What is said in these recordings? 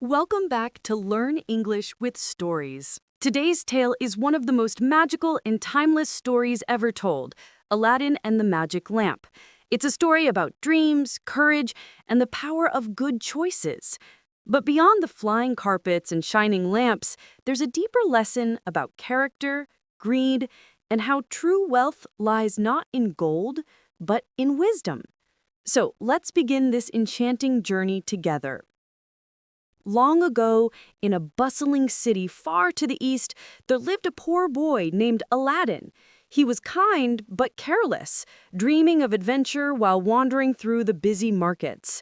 Welcome back to Learn English with Stories. Today's tale is one of the most magical and timeless stories ever told, Aladdin and the Magic Lamp. It's a story about dreams, courage, and the power of good choices. But beyond the flying carpets and shining lamps, there's a deeper lesson about character, greed, and how true wealth lies not in gold, but in wisdom. So let's begin this enchanting journey together. Long ago, in a bustling city far to the east, there lived a poor boy named Aladdin. He was kind but careless, dreaming of adventure while wandering through the busy markets.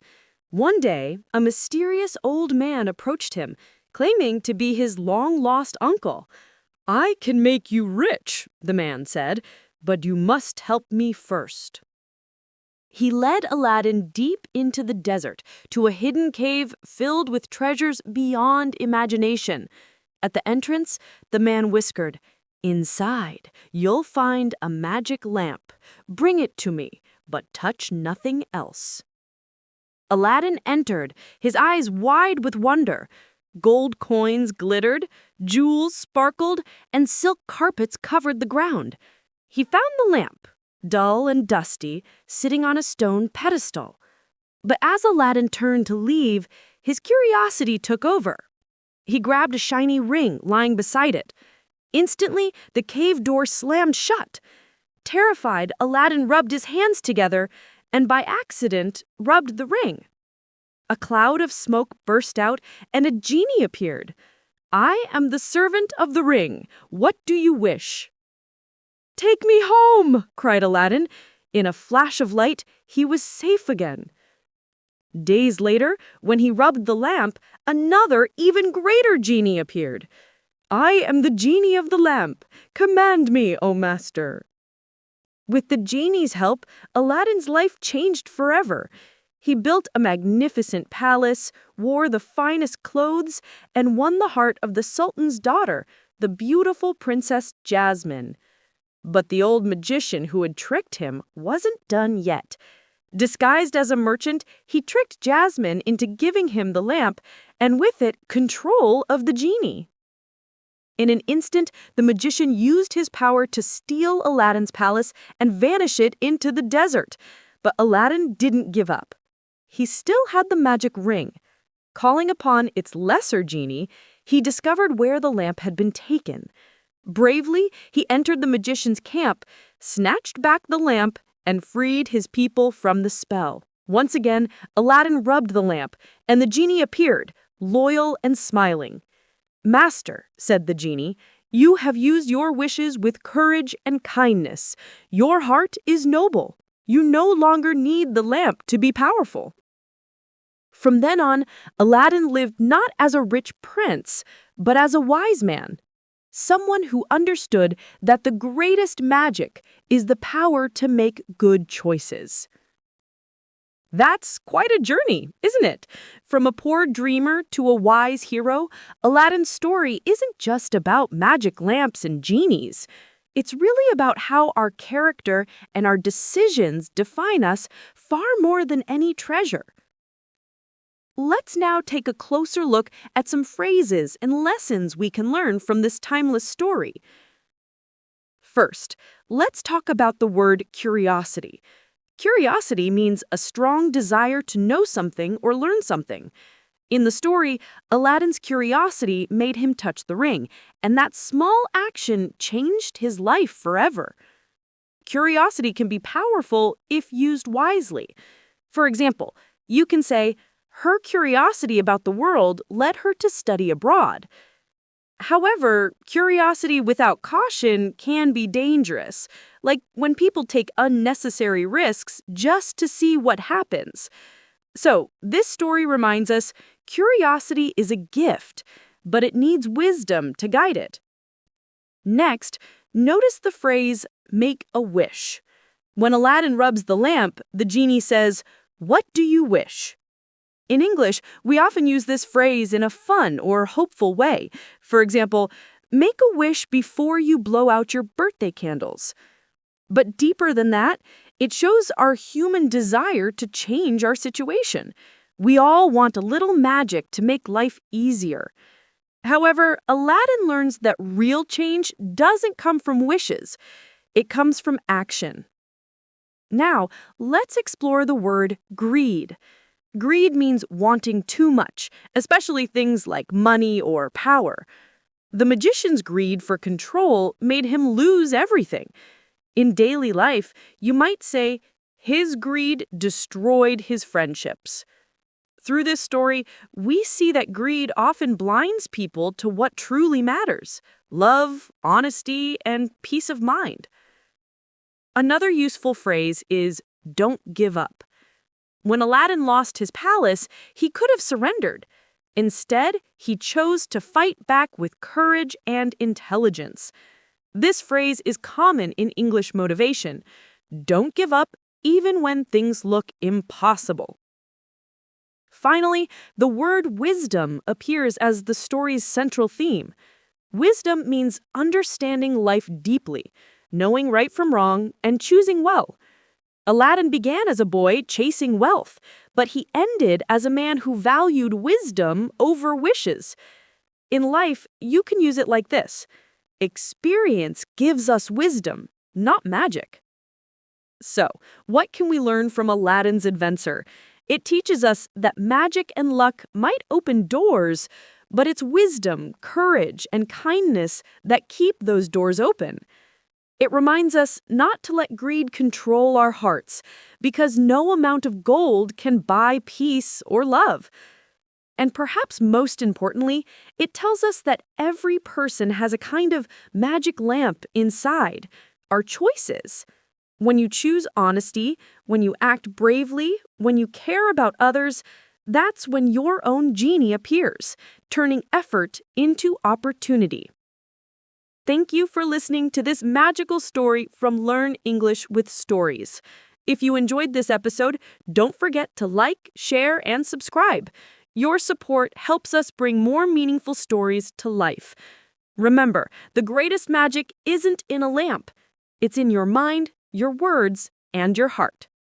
One day, a mysterious old man approached him, claiming to be his long-lost uncle. "I can make you rich," the man said, "but you must help me first." He led Aladdin deep into the desert, to a hidden cave filled with treasures beyond imagination. At the entrance, the man whispered, "Inside, you'll find a magic lamp. Bring it to me, but touch nothing else." Aladdin entered, his eyes wide with wonder. Gold coins glittered, jewels sparkled, and silk carpets covered the ground. He found the lamp, dull and dusty, sitting on a stone pedestal. But as Aladdin turned to leave, his curiosity took over. He grabbed a shiny ring lying beside it. Instantly, the cave door slammed shut. Terrified, Aladdin rubbed his hands together and by accident rubbed the ring. A cloud of smoke burst out and a genie appeared. "I am the servant of the ring. What do you wish?" "Take me home!" cried Aladdin. In a flash of light, he was safe again. Days later, when he rubbed the lamp, another, even greater genie appeared. "I am the genie of the lamp. Command me, O master." With the genie's help, Aladdin's life changed forever. He built a magnificent palace, wore the finest clothes, and won the heart of the Sultan's daughter, the beautiful Princess Jasmine. But the old magician who had tricked him wasn't done yet. Disguised as a merchant, he tricked Jasmine into giving him the lamp, and with it, control of the genie. In an instant, the magician used his power to steal Aladdin's palace and vanish it into the desert. But Aladdin didn't give up. He still had the magic ring. Calling upon its lesser genie, he discovered where the lamp had been taken. Bravely, he entered the magician's camp, snatched back the lamp, and freed his people from the spell. Once again, Aladdin rubbed the lamp, and the genie appeared, loyal and smiling. "Master," said the genie, "you have used your wishes with courage and kindness. Your heart is noble. You no longer need the lamp to be powerful." From then on, Aladdin lived not as a rich prince, but as a wise man. Someone who understood that the greatest magic is the power to make good choices. That's quite a journey, isn't it? From a poor dreamer to a wise hero, Aladdin's story isn't just about magic lamps and genies. It's really about how our character and our decisions define us far more than any treasure. Let's now take a closer look at some phrases and lessons we can learn from this timeless story. First, let's talk about the word curiosity. Curiosity means a strong desire to know something or learn something. In the story, Aladdin's curiosity made him touch the ring, and that small action changed his life forever. Curiosity can be powerful if used wisely. For example, you can say, "Her curiosity about the world led her to study abroad." However, curiosity without caution can be dangerous, like when people take unnecessary risks just to see what happens. So, this story reminds us curiosity is a gift, but it needs wisdom to guide it. Next, notice the phrase, "make a wish." When Aladdin rubs the lamp, the genie says, "What do you wish?" In English, we often use this phrase in a fun or hopeful way. For example, "Make a wish before you blow out your birthday candles." But deeper than that, it shows our human desire to change our situation. We all want a little magic to make life easier. However, Aladdin learns that real change doesn't come from wishes. It comes from action. Now, let's explore the word greed. Greed means wanting too much, especially things like money or power. The magician's greed for control made him lose everything. In daily life, you might say, his greed destroyed his friendships. Through this story, we see that greed often blinds people to what truly matters: love, honesty, and peace of mind. Another useful phrase is, don't give up. When Aladdin lost his palace, he could have surrendered. Instead, he chose to fight back with courage and intelligence. This phrase is common in English motivation. Don't give up even when things look impossible. Finally, the word wisdom appears as the story's central theme. Wisdom means understanding life deeply, knowing right from wrong, and choosing well. Aladdin began as a boy chasing wealth, but he ended as a man who valued wisdom over wishes. In life, you can use it like this: experience gives us wisdom, not magic. So, what can we learn from Aladdin's adventure? It teaches us that magic and luck might open doors, but it's wisdom, courage, and kindness that keep those doors open. It reminds us not to let greed control our hearts, because no amount of gold can buy peace or love. And perhaps most importantly, it tells us that every person has a kind of magic lamp inside: our choices. When you choose honesty, when you act bravely, when you care about others, that's when your own genie appears, turning effort into opportunity. Thank you for listening to this magical story from Learn English with Stories. If you enjoyed this episode, don't forget to like, share, and subscribe. Your support helps us bring more meaningful stories to life. Remember, the greatest magic isn't in a lamp. It's in your mind, your words, and your heart.